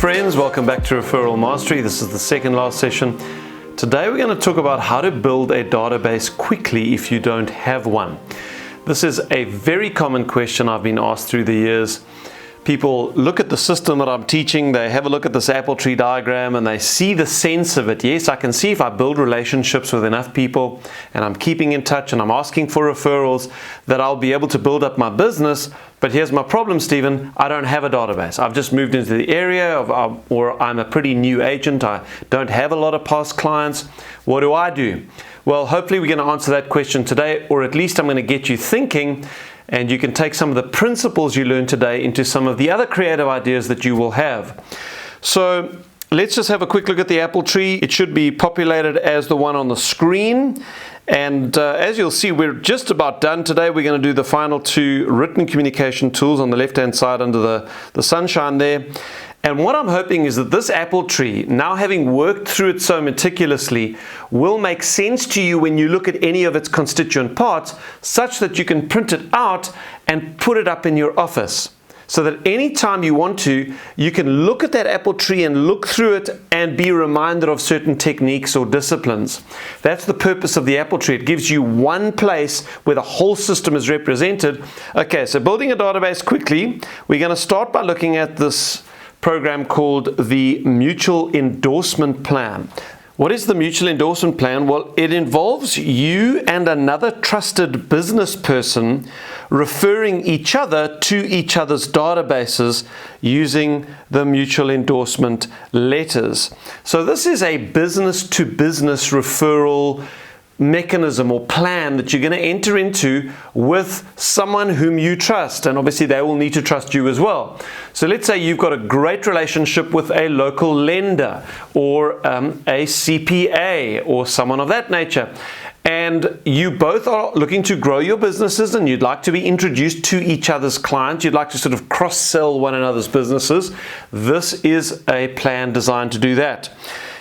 friends, welcome back to Referral Mastery. This is the second last session. Today we're going to talk about how to build a database quickly if you don't have one. This is a very common question I've been asked through the years. People look at the system that I'm teaching, they have a look at this apple tree diagram and they see the sense of it. Yes, I can see if I build relationships with enough people and I'm keeping in touch and I'm asking for referrals that I'll be able to build up my business. But here's my problem, Stephen, I don't have a database. I've just moved into the area or I'm a pretty new agent. I don't have a lot of past clients. What do I do? Well, hopefully we're going to answer that question today, or at least I'm going to get you thinking, and you can take some of the principles you learned today into some of the other creative ideas that you will have. So let's just have a quick look at the apple tree. It should be populated as the one on the screen. And as you'll see, we're just about done today. We're going to do the final two written communication tools on the left-hand side under the sunshine there. And what I'm hoping is that this apple tree, now having worked through it so meticulously, will make sense to you when you look at any of its constituent parts, such that you can print it out and put it up in your office. So that anytime you want to, you can look at that apple tree and look through it and be reminded of certain techniques or disciplines. That's the purpose of the apple tree. It gives you one place where the whole system is represented. Okay, so building a database quickly, we're going to start by looking at this program called the Mutual Endorsement Plan. What is the Mutual Endorsement Plan? Well, it involves you and another trusted business person referring each other to each other's databases using the mutual endorsement letters. So this is a business-to-business referral mechanism or plan that you're going to enter into with someone whom you trust, and obviously they will need to trust you as well. So let's say you've got a great relationship with a local lender or a CPA or someone of that nature, and you both are looking to grow your businesses and you'd like to be introduced to each other's clients. You'd like to sort of cross-sell one another's businesses. This is a plan designed to do that.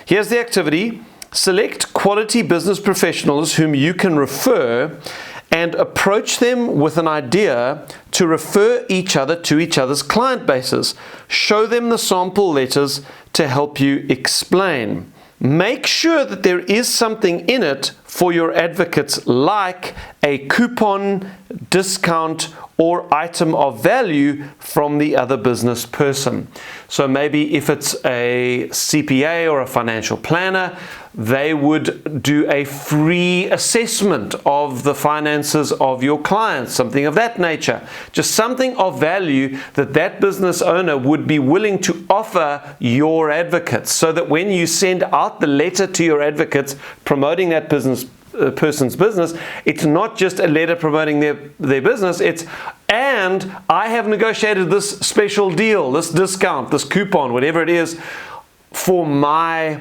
Here's the activity. Select quality business professionals whom you can refer and approach them with an idea to refer each other to each other's client bases. Show them the sample letters to help you explain. Make sure that there is something in it for your advocates, like a coupon, discount, or item of value from the other business person. So maybe if it's a CPA or a financial planner, they would do a free assessment of the finances of your clients, something of that nature. Just something of value that business owner would be willing to offer your advocates, so that when you send out the letter to your advocates promoting that person's business, it's not just a letter promoting their business, and I have negotiated this special deal, this discount, this coupon, whatever it is, for my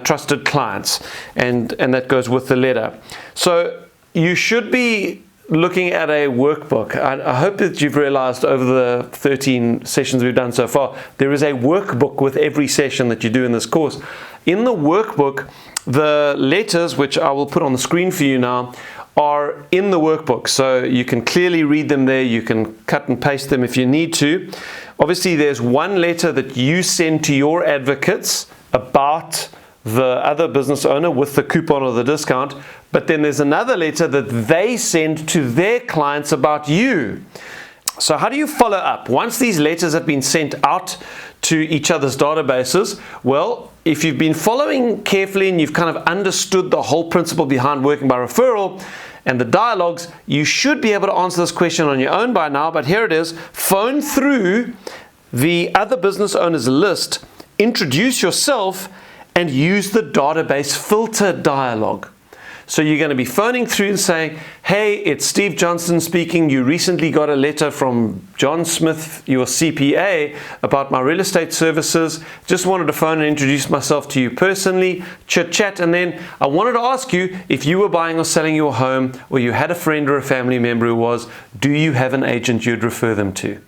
trusted clients, and that goes with the letter. So you should be looking at a workbook. I hope that you've realized over the 13 sessions we've done so far, there is a workbook with every session that you do in this course. In the workbook, the letters, which I will put on the screen for you now, are in the workbook, so you can clearly read them there. You can cut and paste them if you need to. Obviously, there's one letter that you send to your advocates about the other business owner with the coupon or the discount, but then there's another letter that they send to their clients about you. So how do you follow up? Once these letters have been sent out to each other's databases, well, if you've been following carefully and you've kind of understood the whole principle behind working by referral and the dialogues, you should be able to answer this question on your own by now, but here it is. Phone through the other business owners list, introduce yourself, and use the database filter dialog. So you're going to be phoning through and saying, hey, it's Steve Johnson speaking. You recently got a letter from John Smith, your CPA, about my real estate services. Just wanted to phone and introduce myself to you personally, chit chat. And then I wanted to ask you, if you were buying or selling your home, or you had a friend or a family member who was, do you have an agent you'd refer them to?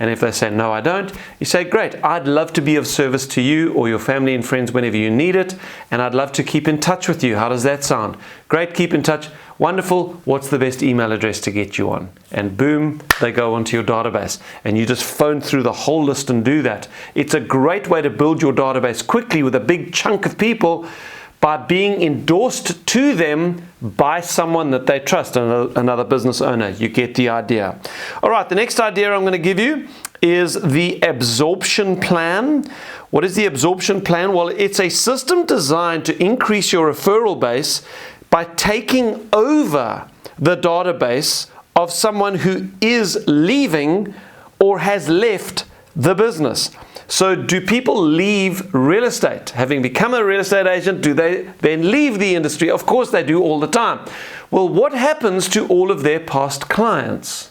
And if they say, no, I don't, you say, great, I'd love to be of service to you or your family and friends whenever you need it, and I'd love to keep in touch with you. How does that sound? Great, keep in touch. Wonderful, what's the best email address to get you on? And boom, they go onto your database. And you just phone through the whole list and do that. It's a great way to build your database quickly with a big chunk of people by being endorsed to them by someone that they trust, another business owner. You get the idea. All right, the next idea I'm going to give you is the absorption plan. What is the absorption plan? Well, it's a system designed to increase your referral base by taking over the database of someone who is leaving or has left the business. So do people leave real estate? Having become a real estate agent, do they then leave the industry? Of course they do all the time. Well, what happens to all of their past clients?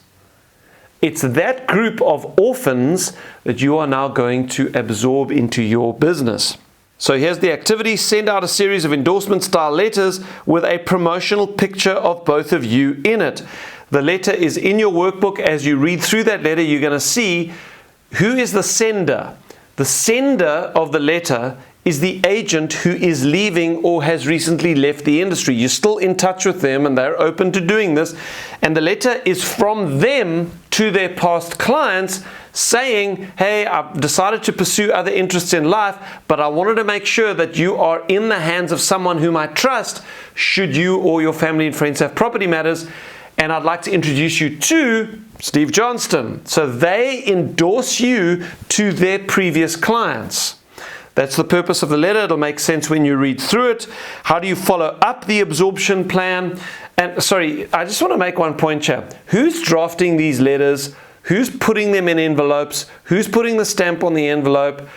It's that group of orphans that you are now going to absorb into your business. So here's the activity. Send out a series of endorsement style letters with a promotional picture of both of you in it. The letter is in your workbook. As you read through that letter, you're going to see who is the sender. The sender of the letter is the agent who is leaving or has recently left the industry. You're still in touch with them and they're open to doing this. And the letter is from them to their past clients saying, hey, I've decided to pursue other interests in life, but I wanted to make sure that you are in the hands of someone whom I trust should you or your family and friends have property matters. And I'd like to introduce you to Steve Johnston. So they endorse you to their previous clients. That's the purpose of the letter. It'll make sense when you read through it. How do you follow up the absorption plan? And sorry, I just want to make one point here. Who's drafting these letters? Who's putting them in envelopes? Who's putting the stamp on the envelope?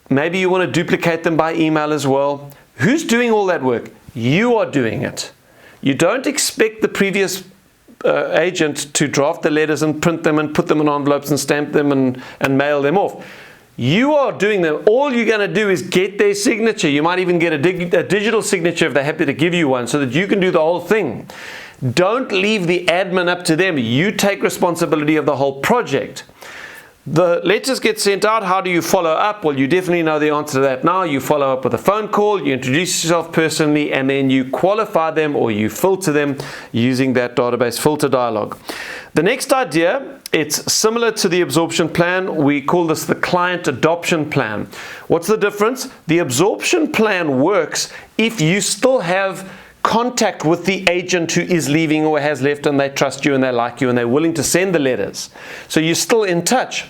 Maybe you want to duplicate them by email as well. Who's doing all that work? You are doing it. You don't expect the previous agent to draft the letters and print them and put them in envelopes and stamp them and mail them off. You are doing them. All you're going to do is get their signature. You might even get a digital signature if they're happy to give you one so that you can do the whole thing. Don't leave the admin up to them. You take responsibility of the whole project. The letters get sent out. How do you follow up? Well, you definitely know the answer to that now. You follow up with a phone call, you introduce yourself personally, and then you qualify them or you filter them using that database filter dialog. The next idea, it's similar to the absorption plan. We call this the client adoption plan. What's the difference? The absorption plan works if you still have contact with the agent who is leaving or has left and they trust you and they like you and they're willing to send the letters. So you're still in touch.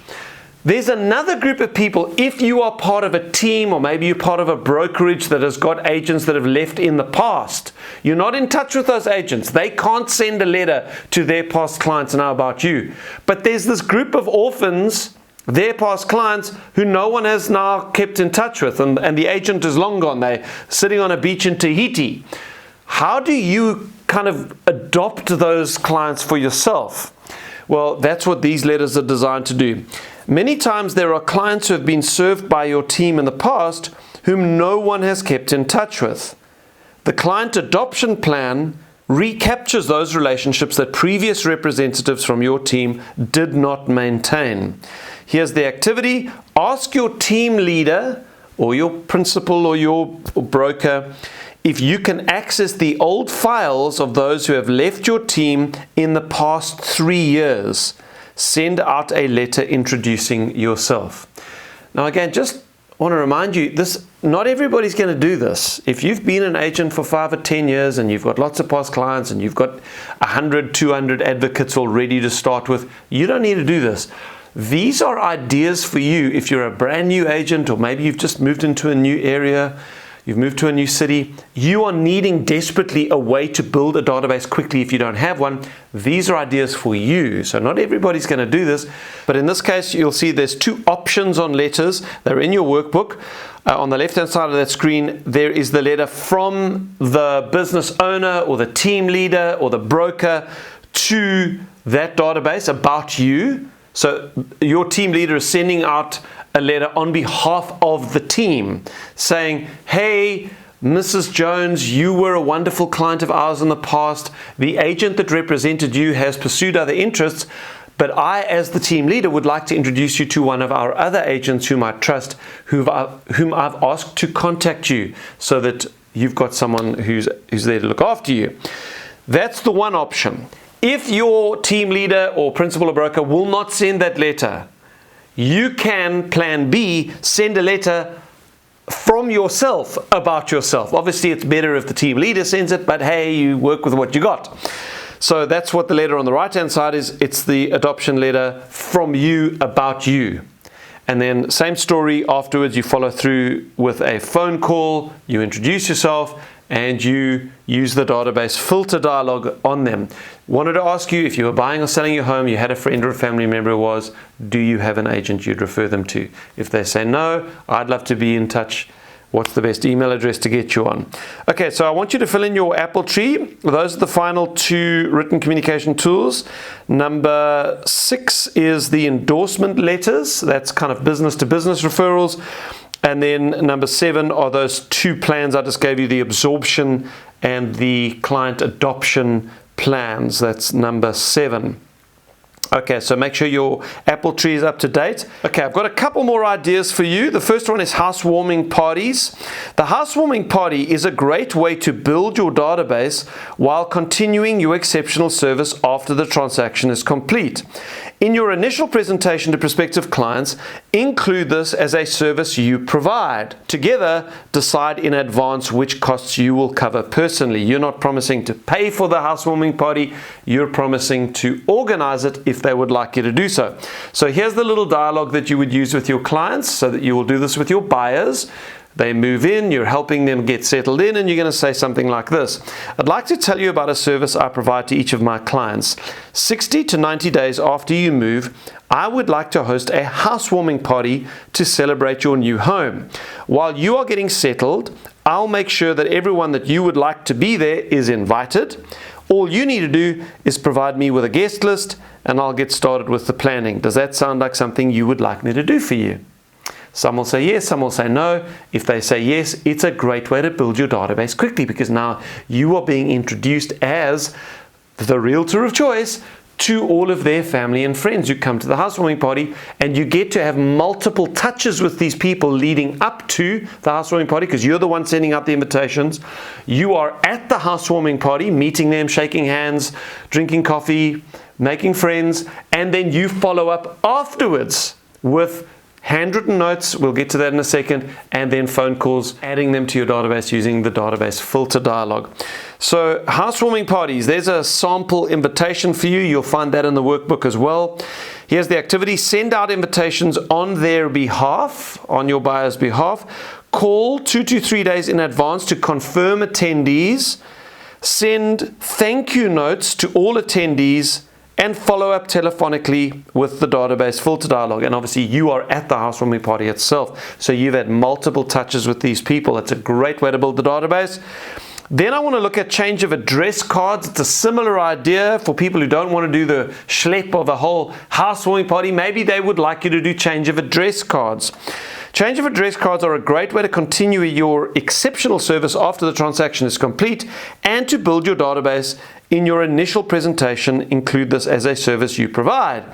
There's another group of people, if you are part of a team or maybe you're part of a brokerage that has got agents that have left in the past, you're not in touch with those agents. They can't send a letter to their past clients now about you. But there's this group of orphans, their past clients, who no one has now kept in touch with and the agent is long gone. They're sitting on a beach in Tahiti. How do you kind of adopt those clients for yourself? Well, that's what these letters are designed to do. Many times there are clients who have been served by your team in the past whom no one has kept in touch with. The client adoption plan recaptures those relationships that previous representatives from your team did not maintain. Here's the activity. Ask your team leader or your principal or your broker if you can access the old files of those who have left your team in the past 3 years. Send out a letter introducing yourself. Now again, just want to remind you, not everybody's going to do this. If you've been an agent for 5 or 10 years and you've got lots of past clients and you've got 100, 200 advocates already to start with, you don't need to do this. These are ideas for you if you're a brand new agent or maybe you've just moved into a new area. You've moved to a new city. You are needing desperately a way to build a database quickly if you don't have one. These are ideas for you. So not everybody's going to do this. But in this case, you'll see there's 2 options on letters. They're in your workbook. On the left-hand side of that screen, there is the letter from the business owner or the team leader or the broker to that database about you. So your team leader is sending out a letter on behalf of the team saying, hey, Mrs. Jones, you were a wonderful client of ours in the past. The agent that represented you has pursued other interests, but I, as the team leader, would like to introduce you to one of our other agents whom I trust, whom I've asked to contact you so that you've got someone who's there to look after you. That's the one option. If your team leader or principal or broker will not send that letter, you can, plan B, send a letter from yourself about yourself. Obviously, it's better if the team leader sends it, but hey, you work with what you got. So that's what the letter on the right-hand side is. It's the adoption letter from you about you. And then same story afterwards, you follow through with a phone call, you introduce yourself, and you use the database filter dialog on them. Wanted to ask you, if you were buying or selling your home, you had a friend or a family member who was, do you have an agent you'd refer them to? If they say no, I'd love to be in touch. What's the best email address to get you on? Okay, so I want you to fill in your Apple tree. Those are the final 2 written communication tools. Number 6 is the endorsement letters. That's kind of business to business referrals. And then number 7 are those 2 plans I just gave you, the absorption and the client adoption plans. That's number 7. Okay, so make sure your Apple tree is up to date. Okay, I've got a couple more ideas for you. The first one is housewarming parties. The housewarming party is a great way to build your database while continuing your exceptional service after the transaction is complete. In your initial presentation to prospective clients, include this as a service you provide. Together, decide in advance which costs you will cover personally. You're not promising to pay for the housewarming party, you're promising to organize it if they would like you to do so. So here's the little dialogue that you would use with your clients, so that you will do this with your buyers. They move in, you're helping them get settled in, and you're going to say something like this. I'd like to tell you about a service I provide to each of my clients. 60 to 90 days after you move, I would like to host a housewarming party to celebrate your new home. While you are getting settled, I'll make sure that everyone that you would like to be there is invited. All you need to do is provide me with a guest list, and I'll get started with the planning. Does that sound like something you would like me to do for you? Some will say yes, some will say no. If they say yes, it's a great way to build your database quickly, because now you are being introduced as the realtor of choice to all of their family and friends who come to the housewarming party, and you get to have multiple touches with these people leading up to the housewarming party, because you're the one sending out the invitations. You are at the housewarming party, meeting them, shaking hands, drinking coffee, making friends, and then you follow up afterwards with handwritten notes, we'll get to that in a second, and then phone calls, adding them to your database using the database filter dialog. So housewarming parties, there's a sample invitation for you. You'll find that in the workbook as well. Here's the activity. Send out invitations on their behalf, on your buyer's behalf. Call 2 to 3 days in advance to confirm attendees. Send thank you notes to all attendees, and follow up telephonically with the database filter dialog. And obviously you are at the housewarming party itself, so you've had multiple touches with these people. It's a great way to build the database. Then I want to look at change of address cards. It's a similar idea for people who don't want to do the schlep of a whole housewarming party. Maybe they would like you to do change of address cards. Change of address cards are a great way to continue your exceptional service after the transaction is complete, and to build your database. In your initial presentation, include this as a service you provide.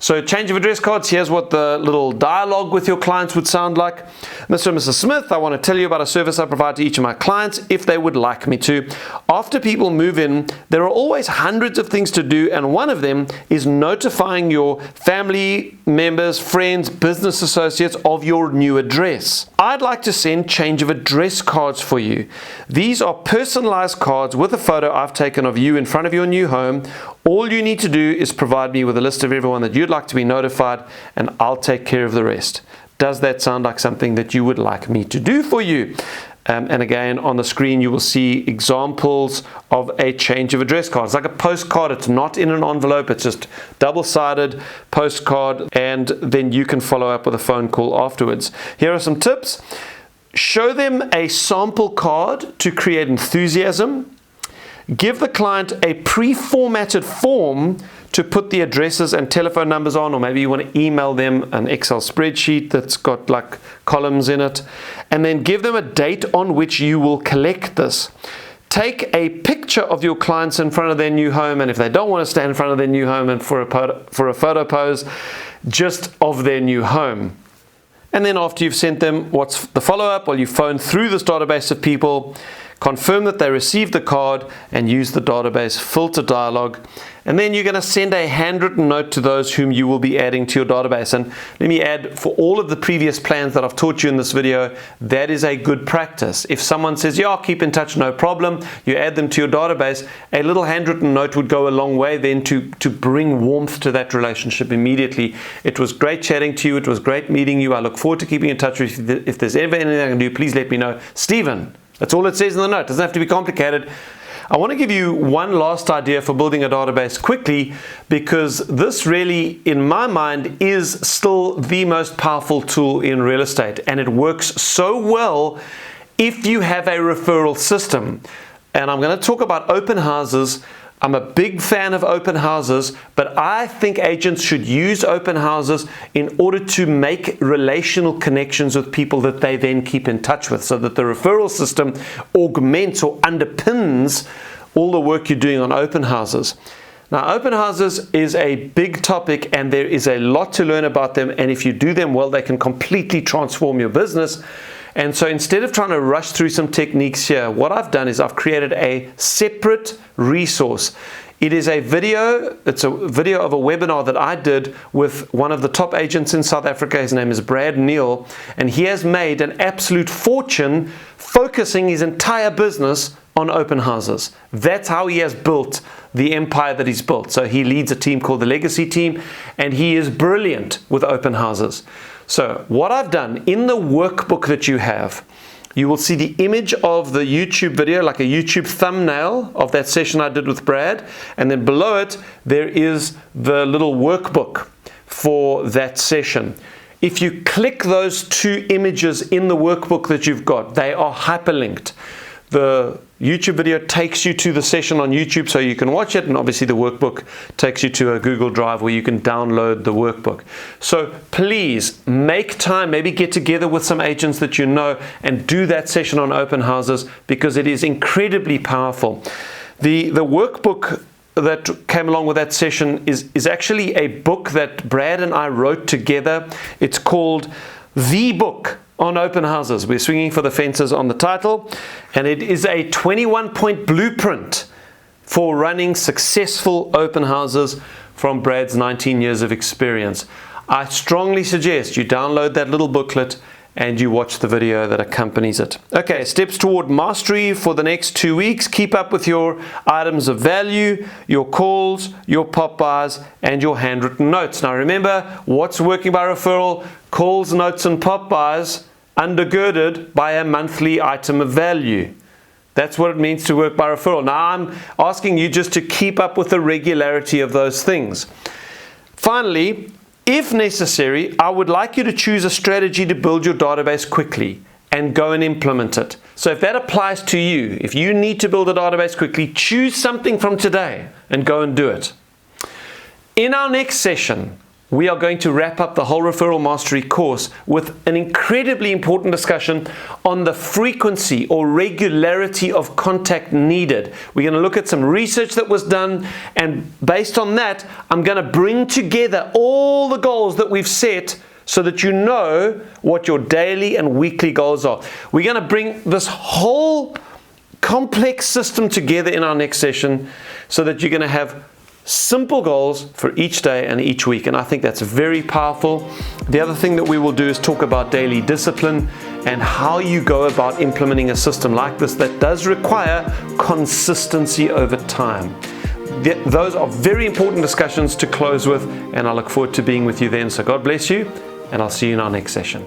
So change of address cards, here's what the little dialogue with your clients would sound like. Mr. and Mrs. Smith, I want to tell you about a service I provide to each of my clients if they would like me to. After people move in, there are always hundreds of things to do, and one of them is notifying your family members, friends, business associates of your new address. I'd like to send change of address cards for you. These are personalized cards with a photo I've taken of you in front of your new home. All you need to do is provide me with a list of everyone that you'd like to be notified, and I'll take care of the rest. Does that sound like something that you would like me to do for you? And again, on the screen, you will see examples of a change of address card. It's like a postcard. It's not in an envelope. It's just double-sided postcard, and then you can follow up with a phone call afterwards. Here are some tips. Show them a sample card to create enthusiasm. Give the client a pre-formatted form to put the addresses and telephone numbers on, or maybe you want to email them an Excel spreadsheet that's got like columns in it, and then give them a date on which you will collect this. Take a picture of your clients in front of their new home, and if they don't want to stand in front of their new home and for a photo pose, just of their new home. And then after you've sent them, what's the follow-up? Well, you phone through this database of people, confirm that they received the card, and use the database filter dialog. And then you're going to send a handwritten note to those whom you will be adding to your database. And let me add, for all of the previous plans that I've taught you in this video, that is a good practice. If someone says, yeah, I'll keep in touch, no problem, you add them to your database, a little handwritten note would go a long way then to bring warmth to that relationship immediately. It was great chatting to you. It was great meeting you. I look forward to keeping in touch with you. If there's ever anything I can do, please let me know. Stephen. That's all it says in the note. It doesn't have to be complicated. I want to give you one last idea for building a database quickly, because this really, in my mind, is still the most powerful tool in real estate, and it works so well if you have a referral system. And I'm going to talk about open houses. I'm a big fan of open houses, but I think agents should use open houses in order to make relational connections with people that they then keep in touch with, so that the referral system augments or underpins all the work you're doing on open houses. Now, open houses is a big topic, and there is a lot to learn about them, and if you do them well, they can completely transform your business. And so instead of trying to rush through some techniques here, what I've done is I've created a separate resource. It is a video, it's a video of a webinar that I did with one of the top agents in South Africa. His name is Brad Neal, and he has made an absolute fortune focusing his entire business on open houses. That's how he has built the empire that he's built. So he leads a team called the Legacy Team, and he is brilliant with open houses. So what I've done, in the workbook that you have, you will see the image of the YouTube video, like a YouTube thumbnail of that session I did with Brad. And then below it, there is the little workbook for that session. If you click those two images in the workbook that you've got, they are hyperlinked. The YouTube video takes you to the session on YouTube so you can watch it, and obviously the workbook takes you to a Google Drive where you can download the workbook. So please make time, maybe get together with some agents that you know and do that session on open houses, because it is incredibly powerful. The workbook that came along with that session is actually a book that Brad and I wrote together. It's called The Book on Open Houses. We're swinging for the fences on the title, and it is a 21-point blueprint for running successful open houses from Brad's 19 years of experience. I strongly suggest you download that little booklet and you watch the video that accompanies it. Okay, steps toward mastery for the next 2 weeks. Keep up with your items of value, your calls, your pop-bys, and your handwritten notes. Now remember, what's working by referral? Calls, notes, and pop-bys undergirded by a monthly item of value. That's what it means to work by referral. Now I'm asking you just to keep up with the regularity of those things. Finally, if necessary, I would like you to choose a strategy to build your database quickly and go and implement it. So if that applies to you, if you need to build a database quickly, choose something from today and go and do it. In our next session, we are going to wrap up the whole Referral Mastery course with an incredibly important discussion on the frequency or regularity of contact needed. We're going to look at some research that was done, and based on that, I'm going to bring together all the goals that we've set so that you know what your daily and weekly goals are. We're going to bring this whole complex system together in our next session so that you're going to have simple goals for each day and each week, and I think that's very powerful. The other thing that we will do is talk about daily discipline and how you go about implementing a system like this that does require consistency over time. Those are very important discussions to close with, and I look forward to being with you then. So God bless you, and I'll see you in our next session.